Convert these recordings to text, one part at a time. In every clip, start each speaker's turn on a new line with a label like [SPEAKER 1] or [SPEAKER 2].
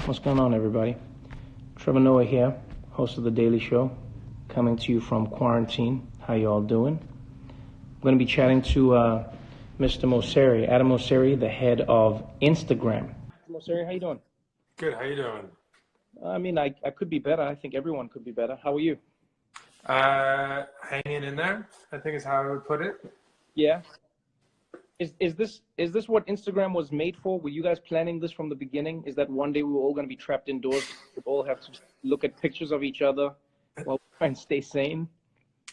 [SPEAKER 1] What's going on, everybody? Trevor Noah here, host of The Daily Show, coming to you from quarantine. How you all doing? I'm going to be chatting to Mr. Mosseri, Adam Mosseri, the head of Instagram. Mosseri, how you doing?
[SPEAKER 2] Good. How you doing?
[SPEAKER 1] I mean, I could be better. I think everyone could be better. How are you?
[SPEAKER 2] Hanging in there, I think is how I would put it.
[SPEAKER 1] Yeah. Is this what Instagram was made for? Were you guys planning this from the beginning? Is that one day we were all going to be trapped indoors? We all have to look at pictures of each other while we try and stay sane?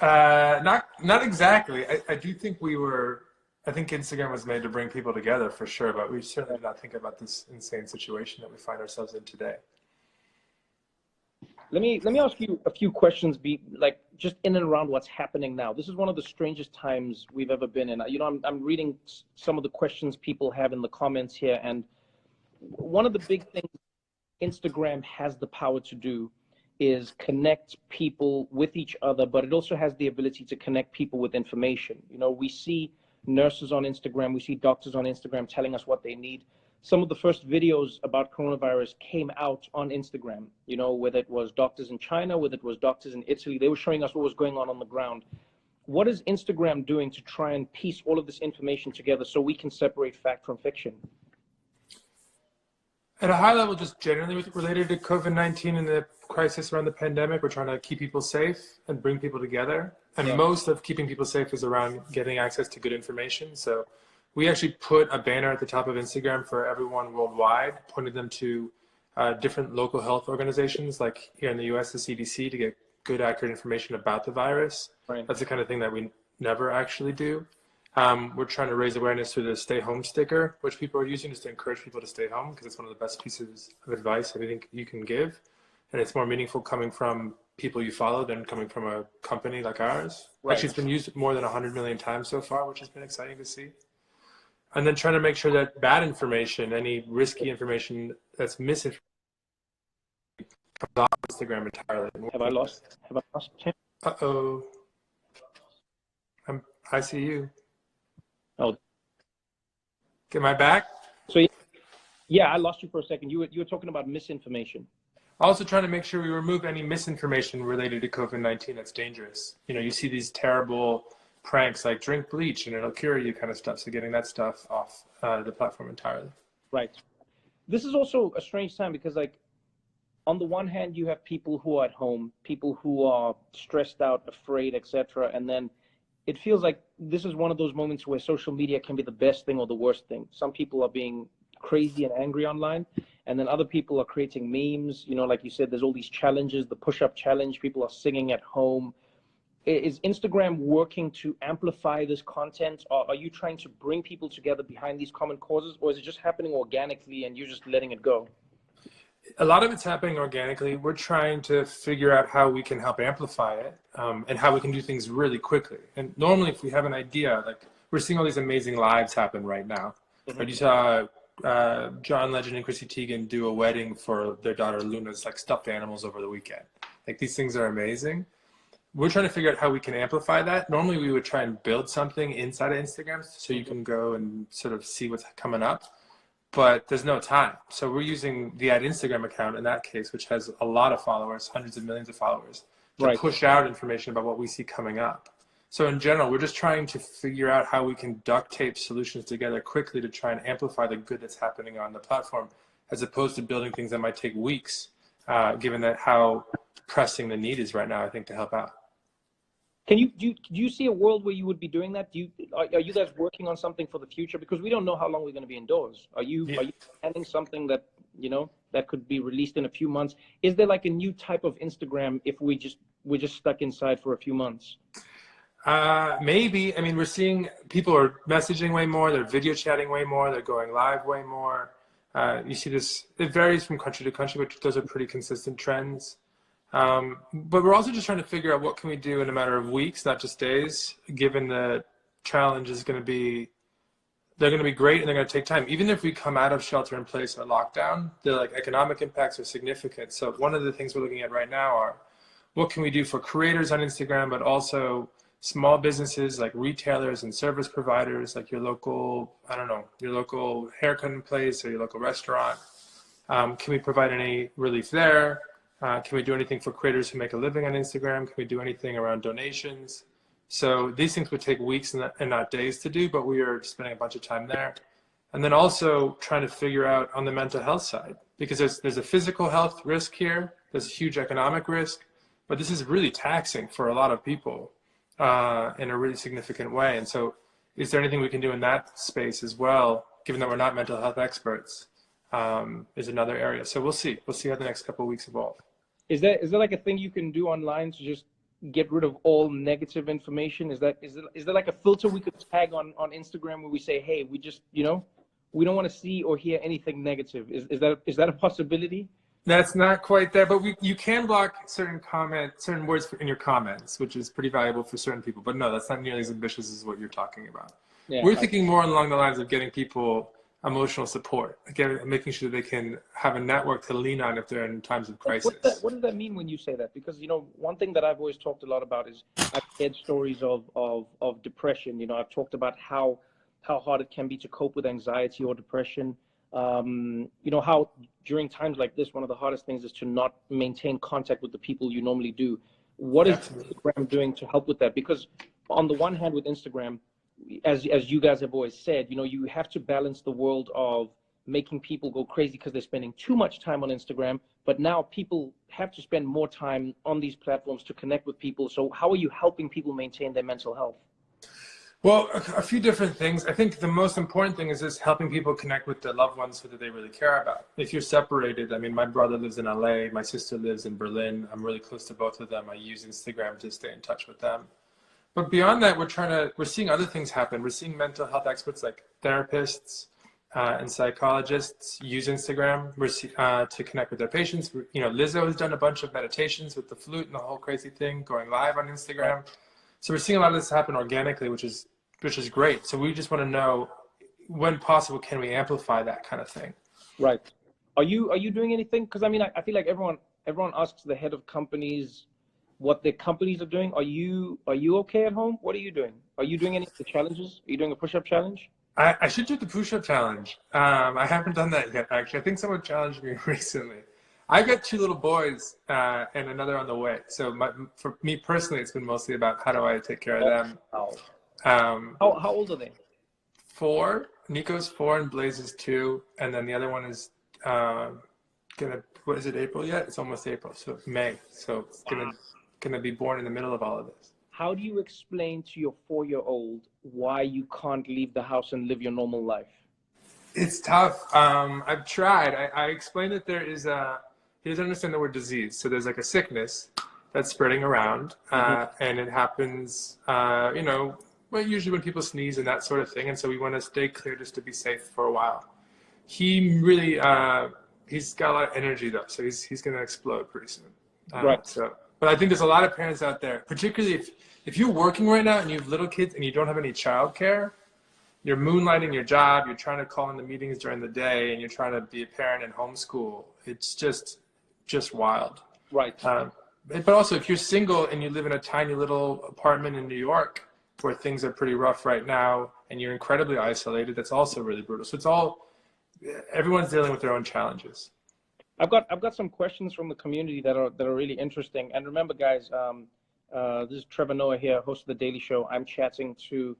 [SPEAKER 2] Not exactly. I do think I think Instagram was made to bring people together for sure, but we certainly did not think about this insane situation that we find ourselves in today.
[SPEAKER 1] Let me ask you a few questions, just in and around what's happening now. This is one of the strangest times we've ever been in. I'm reading some of the questions people have in the comments here, and one of the big things Instagram has the power to do is connect people with each other, but it also has the ability to connect people with information. We see nurses on Instagram, we see doctors on Instagram telling us what they need. Some of the first videos about coronavirus came out on Instagram, whether it was doctors in China, whether it was doctors in Italy, they were showing us what was going on the ground. What is Instagram doing to try and piece all of this information together so we can separate fact from fiction?
[SPEAKER 2] At a high level, just generally related to COVID-19 and the crisis around the pandemic, we're trying to keep people safe and bring people together. And most of keeping people safe is around getting access to good information. So we actually put a banner at the top of Instagram for everyone worldwide, pointing them to different local health organizations, like here in the US, the CDC, to get good, accurate information about the virus.
[SPEAKER 1] Right.
[SPEAKER 2] That's the kind of thing that we never actually do. We're trying to raise awareness through the stay home sticker, which people are using just to encourage people to stay home, because it's one of the best pieces of advice I think you can give. And it's more meaningful coming from people you follow than coming from a company like ours.
[SPEAKER 1] Right.
[SPEAKER 2] Actually, it's been used more than 100 million times so far, which has been exciting to see. And then trying to make sure that bad information, any risky information that's misinformation, comes off Instagram entirely.
[SPEAKER 1] Have I lost him?
[SPEAKER 2] Uh-oh. I see you.
[SPEAKER 1] Oh.
[SPEAKER 2] Am I back?
[SPEAKER 1] So, yeah, I lost you for a second. You were talking about misinformation.
[SPEAKER 2] Also trying to make sure we remove any misinformation related to COVID-19 that's dangerous. You see these terrible pranks like drink bleach and it'll cure you kind of stuff. So getting that stuff off the platform entirely.
[SPEAKER 1] Right. This is also a strange time because, on the one hand, you have people who are at home, people who are stressed out, afraid, etc. And then it feels like this is one of those moments where social media can be the best thing or the worst thing. Some people are being crazy and angry online, and then other people are creating memes. Like you said, there's all these challenges, the push-up challenge, people are singing at home. Is Instagram working to amplify this content? Or are you trying to bring people together behind these common causes, or is it just happening organically and you're just letting it go?
[SPEAKER 2] A lot of it's happening organically. We're trying to figure out how we can help amplify it and how we can do things really quickly. And normally if we have an idea, like we're seeing all these amazing lives happen right now. Mm-hmm. You saw John Legend and Chrissy Teigen do a wedding for their daughter Luna's stuffed animals over the weekend. These things are amazing. We're trying to figure out how we can amplify that. Normally we would try and build something inside of Instagram so you can go and sort of see what's coming up, but there's no time. So we're using the @Instagram account in that case, which has a lot of followers, hundreds of millions of followers, to push out information about what we see coming up. So in general, we're just trying to figure out how we can duct tape solutions together quickly to try and amplify the good that's happening on the platform, as opposed to building things that might take weeks, given that how pressing the need is right now, I think, to help out.
[SPEAKER 1] Do you see a world where you would be doing that? Are you guys working on something for the future? Because we don't know how long we're going to be indoors. Are you planning something that that could be released in a few months? Is there a new type of Instagram if we're just stuck inside for a few months?
[SPEAKER 2] Maybe. I mean, we're seeing people are messaging way more. They're video chatting way more. They're going live way more. You see this. It varies from country to country, but those are pretty consistent trends. But we're also just trying to figure out what can we do in a matter of weeks, not just days, given the challenge is going to be, they're going to be great and they're going to take time. Even if we come out of shelter in place or lockdown, the economic impacts are significant. So one of the things we're looking at right now are what can we do for creators on Instagram, but also small businesses like retailers and service providers, like your local, your local haircutting place or your local restaurant. Can we provide any relief there? Can we do anything for creators who make a living on Instagram? Can we do anything around donations? So these things would take weeks and not days to do, but we are spending a bunch of time there. And then also trying to figure out on the mental health side, because there's a physical health risk here, there's a huge economic risk, but this is really taxing for a lot of people in a really significant way. And so is there anything we can do in that space as well, given that we're not mental health experts, is another area. So we'll see. We'll see how the next couple of weeks evolve. Is
[SPEAKER 1] there like a thing you can do online to just get rid of all negative information? Is there like a filter we could tag on Instagram where we say, hey, we just, we don't want to see or hear anything negative? Is that a possibility?
[SPEAKER 2] That's not quite there, but you can block certain words in your comments, which is pretty valuable for certain people. But no, that's not nearly as ambitious as what you're talking about. Yeah, we're thinking more along the lines of getting people emotional support, again, making sure they can have a network to lean on if they're in times of crisis.
[SPEAKER 1] What does that mean when you say that? Because, one thing that I've always talked a lot about is I've heard stories of depression. I've talked about how hard it can be to cope with anxiety or depression. How during times like this, one of the hardest things is to not maintain contact with the people you normally do. What is Instagram doing to help with that? Because on the one hand with Instagram, as you guys have always said, you have to balance the world of making people go crazy because they're spending too much time on Instagram, but now people have to spend more time on these platforms to connect with people. So how are you helping people maintain their mental health?
[SPEAKER 2] Well, a few different things. I think the most important thing is just helping people connect with their loved ones that they really care about. If you're separated, I mean, my brother lives in LA, my sister lives in Berlin. I'm really close to both of them. I use Instagram to stay in touch with them. But beyond that, we're seeing other things happen. We're seeing mental health experts like therapists and psychologists use Instagram to connect with their patients. Lizzo has done a bunch of meditations with the flute and the whole crazy thing, going live on Instagram. So we're seeing a lot of this happen organically, which is great. So we just want to know, when possible, can we amplify that kind of thing?
[SPEAKER 1] Right. Are you doing anything? Because I feel like everyone asks the head of companies what their companies are doing. Are you okay at home? What are you doing? Are you doing any of the challenges? Are you doing a push-up challenge?
[SPEAKER 2] I should do the push-up challenge. I haven't done that yet, actually. I think someone challenged me recently. I've got 2 little boys and another on the way. So for me personally, it's been mostly about how do I take care of them.
[SPEAKER 1] How old are they?
[SPEAKER 2] 4. Nico's 4 and Blaze is 2. And then the other one is what is it, April yet? It's almost April, so May. So it's gonna be born in the middle of all of this.
[SPEAKER 1] How do you explain to your 4-year-old why you can't leave the house and live your normal life?
[SPEAKER 2] It's tough. I've tried. I explained that there is he doesn't understand the word disease. So there's like a sickness that's spreading around, and it happens, usually when people sneeze and that sort of thing. And so we want to stay clear just to be safe for a while. He really, he's got a lot of energy though, so he's going to explode pretty soon.
[SPEAKER 1] Right.
[SPEAKER 2] But I think there's a lot of parents out there, particularly if you're working right now and you have little kids and you don't have any childcare, you're moonlighting your job, you're trying to call in the meetings during the day, and you're trying to be a parent and homeschool. It's just wild.
[SPEAKER 1] Right.
[SPEAKER 2] But also, if you're single and you live in a tiny little apartment in New York where things are pretty rough right now and you're incredibly isolated, that's also really brutal. So everyone's dealing with their own challenges.
[SPEAKER 1] I've got some questions from the community that are really interesting. And remember, guys, this is Trevor Noah here, host of The Daily Show. I'm chatting to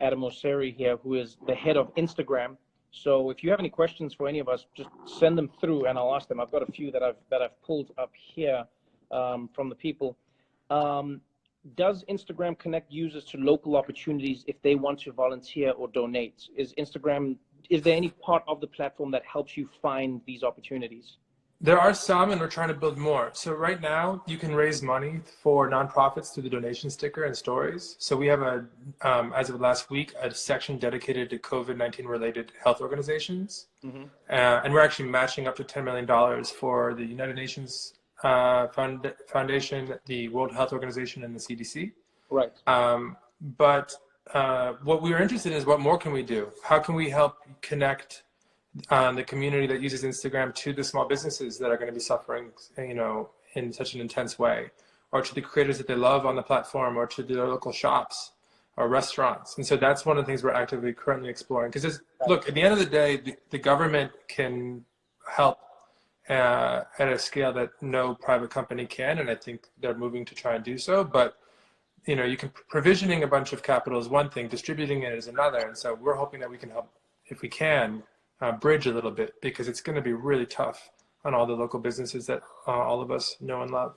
[SPEAKER 1] Adam Mosseri here, who is the head of Instagram. So if you have any questions for any of us, just send them through and I'll ask them. I've got a few that I've pulled up here from the people. Does Instagram connect users to local opportunities if they want to volunteer or donate? Is there any part of the platform that helps you find these opportunities?
[SPEAKER 2] There are some, and we're trying to build more. So right now, you can raise money for nonprofits through the donation sticker and stories. So we have as of last week, a section dedicated to COVID-19 related health organizations. And we're actually matching up to $10 million for the United Nations Foundation, the World Health Organization, and the CDC.
[SPEAKER 1] Right.
[SPEAKER 2] But what we are interested in is what more can we do? How can we help connect the community that uses Instagram to the small businesses that are going to be suffering, in such an intense way, or to the creators that they love on the platform, or to their local shops or restaurants. And so that's one of the things we're actively currently exploring. Because look, at the end of the day, the government can help at a scale that no private company can, and I think they're moving to try and do so. But you can provisioning a bunch of capital is one thing, distributing it is another, and so we're hoping that we can help, if we can, bridge a little bit, because it's going to be really tough on all the local businesses that all of us know and love.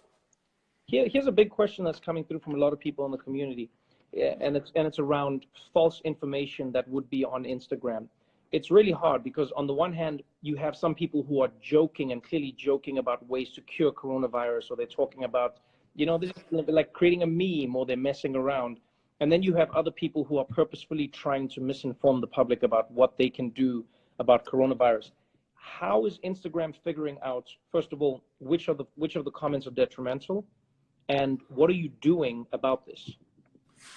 [SPEAKER 1] Here's a big question that's coming through from a lot of people in the community, and it's around false information that would be on Instagram. It's really hard because on the one hand, you have some people who are joking and clearly joking about ways to cure coronavirus, or they're talking about, this is like creating a meme, or they're messing around. And then you have other people who are purposefully trying to misinform the public about what they can do about coronavirus. How is Instagram figuring out, first of all, which of the comments are detrimental, and what are you doing about this?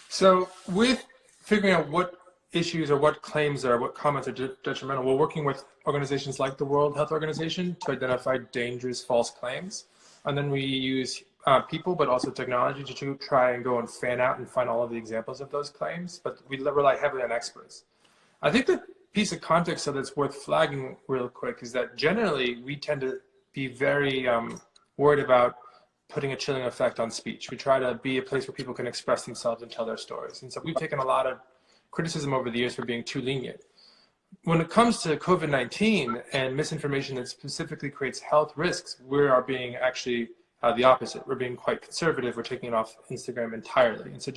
[SPEAKER 2] So with figuring out what issues or what claims or what comments are detrimental, we're working with organizations like the World Health Organization to identify dangerous false claims. And then we use people, but also technology to try and go and fan out and find all of the examples of those claims. But we rely heavily on experts. I think the piece of context that's worth flagging real quick is that generally we tend to be very worried about putting a chilling effect on speech. We try to be a place where people can express themselves and tell their stories. And so we've taken a lot of criticism over the years for being too lenient. When it comes to COVID-19 and misinformation that specifically creates health risks, we are being actually the opposite. We're being quite conservative. We're taking it off Instagram entirely. And so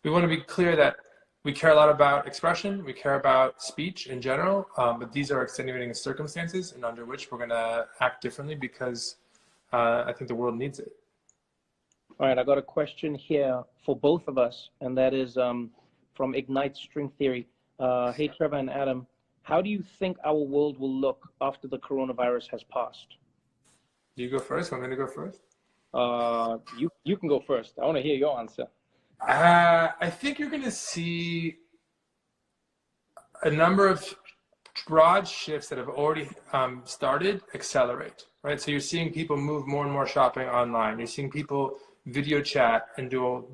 [SPEAKER 2] we want to be clear that we care a lot about expression. We care about speech in general, but these are extenuating circumstances and under which we're going to act differently because I think the world needs it.
[SPEAKER 1] All right, I got a question here for both of us, and that is from Ignite String Theory. Hey, Trevor and Adam, how do you think our world will look after the coronavirus has passed?
[SPEAKER 2] Do you go first? Want me to go first?
[SPEAKER 1] You can go first. I want to hear your answer.
[SPEAKER 2] I think you're going to see a number of broad shifts that have already started accelerate, right? So you're seeing people move more and more shopping online. You're seeing people video chat and do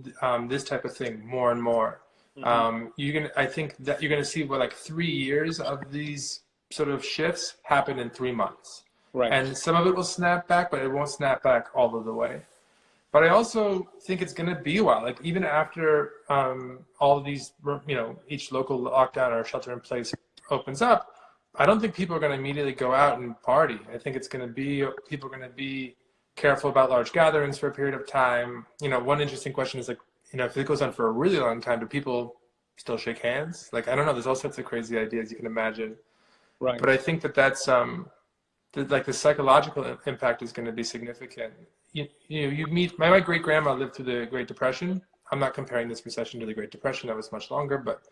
[SPEAKER 2] this type of thing more and more. I think that you're going to see like 3 years of these sort of shifts happen in 3 months.
[SPEAKER 1] Right.
[SPEAKER 2] And some of it will snap back, but it won't snap back all of the way. But I also think it's going to be a while. Like even after all of these, each local lockdown or shelter in place opens up, I don't think people are going to immediately go out and party. I think people are going to be careful about large gatherings for a period of time. One interesting question is like, if it goes on for a really long time, do people still shake hands? Like, I don't know. There's all sorts of crazy ideas you can imagine.
[SPEAKER 1] Right.
[SPEAKER 2] But I think that's like the psychological impact is going to be significant. You meet my great grandma lived through the Great Depression. I'm not comparing this recession to the Great Depression. That was much longer, but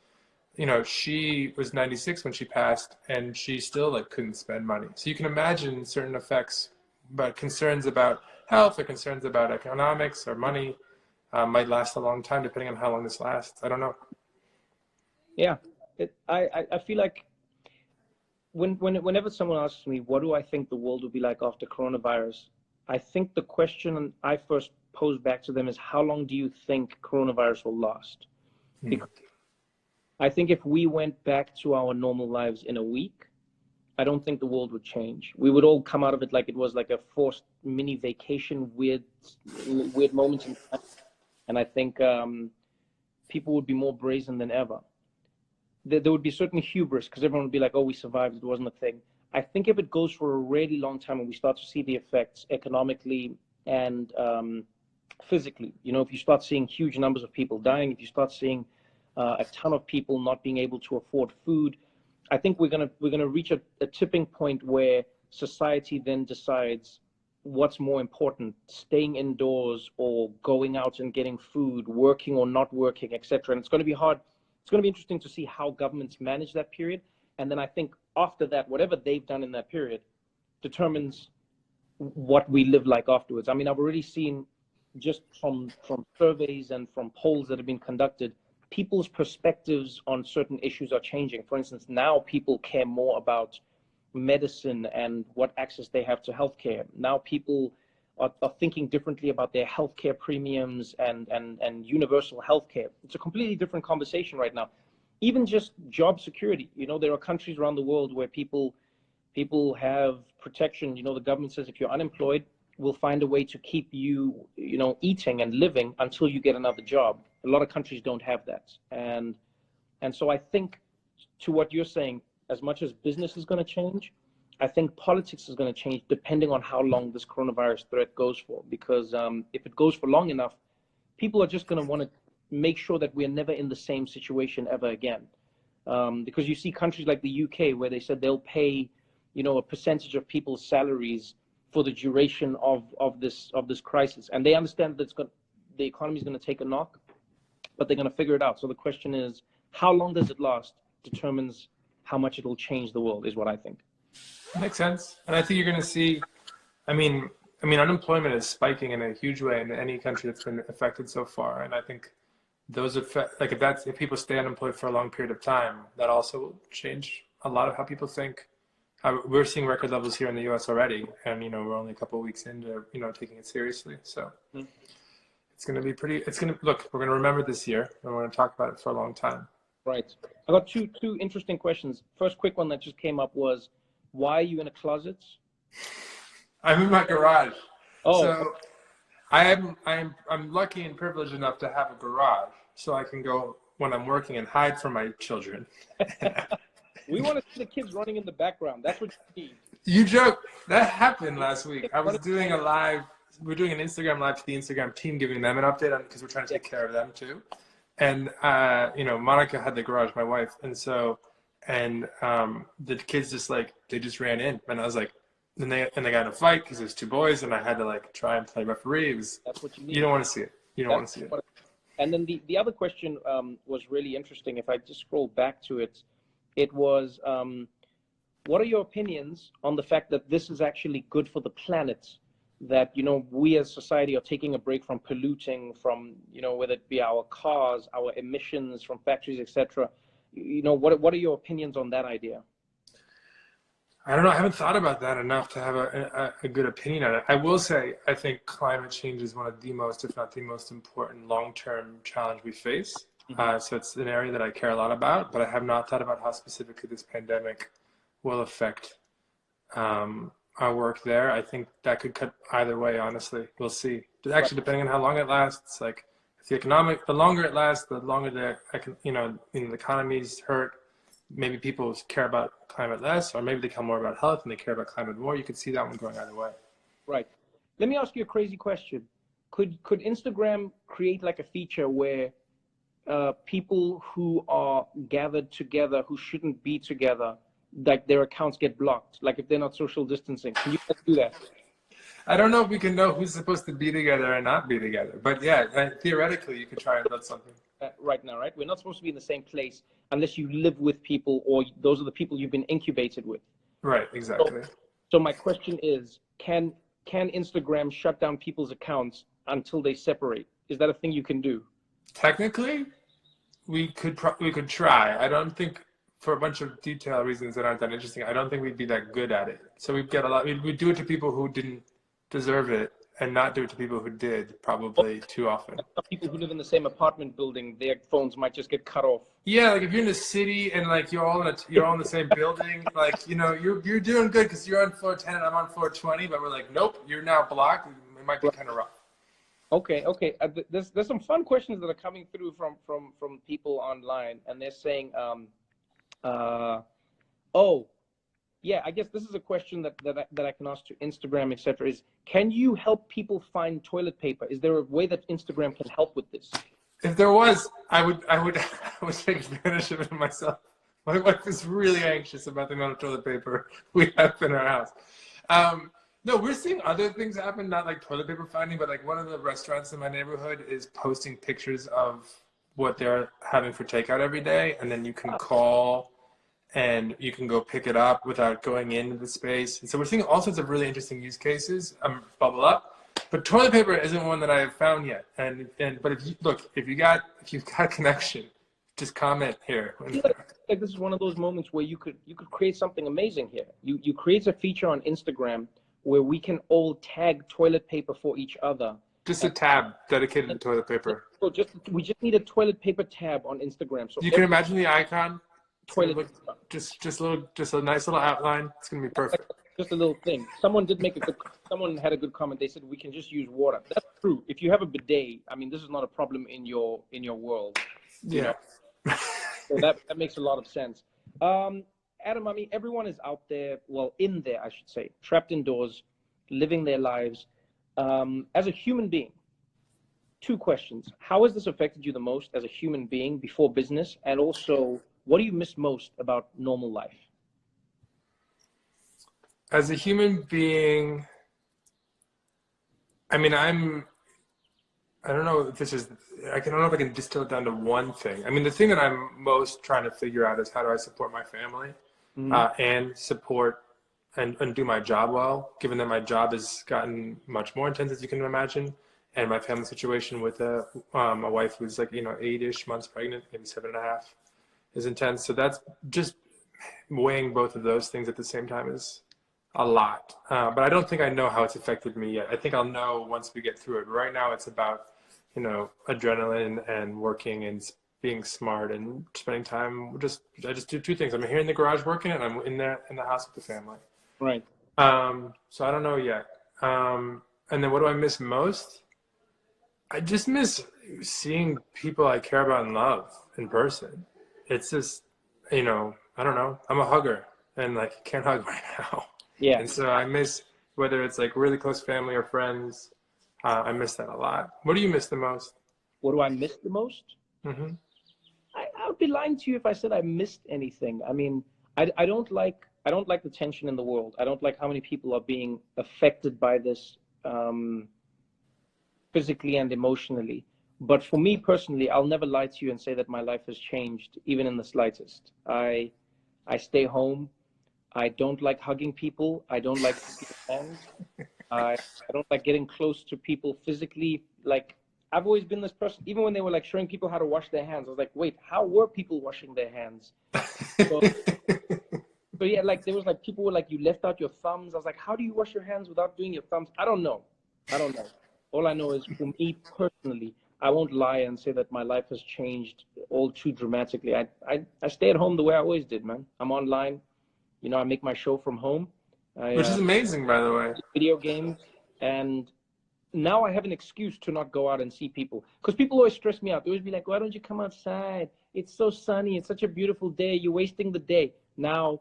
[SPEAKER 2] she was 96 when she passed, and she still couldn't spend money. So you can imagine certain effects, but concerns about health or concerns about economics or money might last a long time, depending on how long this lasts. I don't know.
[SPEAKER 1] Yeah, I feel like whenever someone asks me, what do I think the world will be like after coronavirus? I think the question I first pose back to them is, how long do you think coronavirus will last? Because I think if we went back to our normal lives in a week, I don't think the world would change. We would all come out of it like it was like a forced mini vacation, weird moments in time. And I think people would be more brazen than ever. There would be certain hubris because everyone would be like, oh, we survived, it wasn't a thing. I think if it goes for a really long time and we start to see the effects economically and physically, if you start seeing huge numbers of people dying, if you start seeing a ton of people not being able to afford food, I think we're gonna reach a tipping point where society then decides what's more important, staying indoors or going out and getting food, working or not working, etc. And it's going to be hard. It's going to be interesting to see how governments manage that period. And then I think after that, whatever they've done in that period determines what we live like afterwards. I mean, I've already seen just from surveys and from polls that have been conducted, people's perspectives on certain issues are changing. For instance, now people care more about medicine and what access they have to healthcare. Now people are thinking differently about their healthcare premiums and universal healthcare. It's a completely different conversation right now. Even just job security. There are countries around the world where people have protection, the government says if you're unemployed, we'll find a way to keep you, eating and living until you get another job. A lot of countries don't have that. And so I think, to what you're saying, as much as business is going to change, I think politics is going to change depending on how long this coronavirus threat goes for. Because if it goes for long enough, people are just going to want to make sure that we're never in the same situation ever again. Because you see countries like the UK where they said they'll pay, a percentage of people's salaries for the duration of this crisis, and they understand that the economy is going to take a knock, but they're going to figure it out. So the question is, how long does it last determines how much it'll change the world, is what I think.
[SPEAKER 2] Makes sense. And I think you're going to see, I mean, unemployment is spiking in a huge way in any country that's been affected so far. And I think those if people stay unemployed for a long period of time, that also will change a lot of how people think. We're seeing record levels here in the U.S. already, and we're only a couple of weeks into taking it seriously. So it's going to be look. We're going to remember this year, and we're going to talk about it for a long time.
[SPEAKER 1] Right. I got two interesting questions. First, quick one that just came up was, why are you in a closet?
[SPEAKER 2] I'm in my garage.
[SPEAKER 1] Oh.
[SPEAKER 2] So I'm lucky and privileged enough to have a garage, so I can go when I'm working and hide from my children.
[SPEAKER 1] We want to see the kids running in the background. That's what you need.
[SPEAKER 2] You joke. That happened last week. I was doing a live. We're doing an Instagram live to the Instagram team, giving them an update because we're trying to take care of them too. And Monica had the garage, my wife, and the kids they just ran in, and I was like, and they got in a fight because there's two boys, and I had to try and play referee. That's what you need. You don't want to see it. You don't want to see it.
[SPEAKER 1] And then the other question was really interesting. If I just scroll back to it, it was, what are your opinions on the fact that this is actually good for the planet? That, we as society are taking a break from polluting, from, whether it be our cars, our emissions from factories, etc. What are your opinions on that idea?
[SPEAKER 2] I don't know. I haven't thought about that enough to have a good opinion on it. I will say, I think climate change is one of the most, if not the most important long-term challenge we face. So it's an area that I care a lot about, but I have not thought about how specifically this pandemic will affect our work there. I think that could cut either way, honestly. We'll see. Actually, depending on how long it lasts, the longer it lasts, the longer the economy's hurt. Maybe people care about climate less, or maybe they care more about health and they care about climate more. You could see that one going either way.
[SPEAKER 1] Right. Let me ask you a crazy question. Could Instagram create a feature where people who are gathered together who shouldn't be together, their accounts get blocked, if they're not social distancing? Can you guys do that?
[SPEAKER 2] I don't know if we can know who's supposed to be together and not be together, but yeah, theoretically you could try and build something.
[SPEAKER 1] Right now, right? We're not supposed to be in the same place unless you live with people, or those are the people you've been incubated with.
[SPEAKER 2] Right, exactly.
[SPEAKER 1] So my question is, can Instagram shut down people's accounts until they separate? Is that a thing you can do?
[SPEAKER 2] Technically, we could try. I don't think, for a bunch of detail reasons that aren't that interesting, I don't think we'd be that good at it. So we'd do it to people who didn't deserve it, and not do it to people who did, probably too often.
[SPEAKER 1] People who live in the same apartment building, their phones might just get cut off.
[SPEAKER 2] Yeah, if you're in a city and you're all in the same building, you're doing good because you're on floor 10 and I'm on floor 20, but we're nope, you're now blocked. It might be kind of rough. Okay.
[SPEAKER 1] There's some fun questions that are coming through from people online, and they're saying, yeah, I guess this is a question that I can ask to Instagram, etc. Is, can you help people find toilet paper? Is there a way that Instagram can help with this?
[SPEAKER 2] If there was, I would take advantage of it myself. My wife is really anxious about the amount of toilet paper we have in our house. No, we're seeing other things happen, not toilet paper finding, but one of the restaurants in my neighborhood is posting pictures of what they're having for takeout every day, and then you can call and you can go pick it up without going into the space. And so we're seeing all sorts of really interesting use cases bubble up. But toilet paper isn't one that I have found yet. But if you've got connection, just comment here.
[SPEAKER 1] I feel like this is one of those moments where you could create something amazing here. You create a feature on Instagram where we can all tag toilet paper for each other.
[SPEAKER 2] Just a tab dedicated to toilet paper.
[SPEAKER 1] So we just need a toilet paper tab on Instagram. So
[SPEAKER 2] you can imagine the icon.
[SPEAKER 1] Toilet
[SPEAKER 2] just a nice little outline. It's gonna be perfect.
[SPEAKER 1] just a little thing. Someone had a good comment. They said we can just use water. That's true. If you have a bidet, I mean, this is not a problem in your world. You know? So that makes a lot of sense. Adam, I mean, everyone is out there, well, in there, I should say, trapped indoors, living their lives. As a human being, two questions. How has this affected you the most as a human being before business? And also, what do you miss most about normal life?
[SPEAKER 2] As a human being, I mean, I don't know if this is, I don't know if I can distill it down to one thing. I mean, the thing that I'm most trying to figure out is how do I support my family and support and do my job well, given that my job has gotten much more intense, as you can imagine. And my family situation with a wife who's like, 8-ish months pregnant, maybe 7.5, is intense. So that's just weighing both of those things at the same time is a lot. But I don't think I know how it's affected me yet. I think I'll know once we get through it. Right now it's about, adrenaline and working and being smart and spending time. I just do two things. I'm here in the garage working and I'm in the house with the family.
[SPEAKER 1] Right.
[SPEAKER 2] So I don't know yet. And then what do I miss most? I just miss seeing people I care about and love in person. It's just, I don't know. I'm a hugger and like can't hug right now.
[SPEAKER 1] Yeah.
[SPEAKER 2] And so I miss, whether it's like really close family or friends, I miss that a lot. What do you miss the most?
[SPEAKER 1] What do I miss the most?
[SPEAKER 2] Mm-hmm.
[SPEAKER 1] I would be lying to you if I said I missed anything. I mean, I don't like the tension in the world. I don't like how many people are being affected by this physically and emotionally. But for me personally, I'll never lie to you and say that my life has changed, even in the slightest. I stay home. I don't like hugging people. I don't like people's hands. I don't like getting close to people physically. Like, I've always been this person, even when they were like showing people how to wash their hands, I was like, wait, how were people washing their hands? So yeah, like there was like people were like, you left out your thumbs. I was like, how do you wash your hands without doing your thumbs? I don't know. All I know is for me personally, I won't lie and say that my life has changed all too dramatically. I stay at home the way I always did, man. I'm online. I make my show from home.
[SPEAKER 2] Which is amazing, by the way.
[SPEAKER 1] Video games. And now I have an excuse to not go out and see people. Because people always stress me out. They always be like, why don't you come outside? It's so sunny. It's such a beautiful day. You're wasting the day. Now,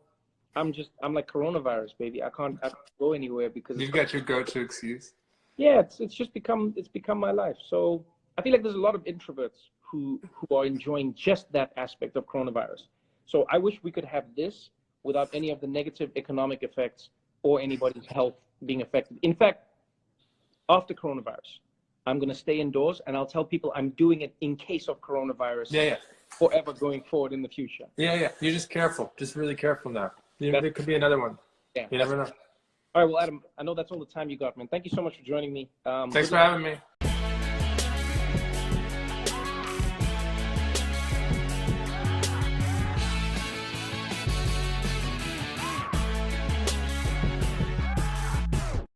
[SPEAKER 1] I'm like coronavirus, baby. I can't go anywhere because
[SPEAKER 2] you've got your go-to excuse.
[SPEAKER 1] Yeah, it's become my life. So I feel like there's a lot of introverts who are enjoying just that aspect of coronavirus. So I wish we could have this without any of the negative economic effects or anybody's health being affected. In fact, after coronavirus, I'm going to stay indoors and I'll tell people I'm doing it in case of coronavirus forever going forward in the future.
[SPEAKER 2] Yeah. You're just careful. Just really careful now. There could be another one. Yeah. You never know.
[SPEAKER 1] All right, well, Adam, I know that's all the time you got, man. Thank you so much for joining me.
[SPEAKER 2] Thanks for having me.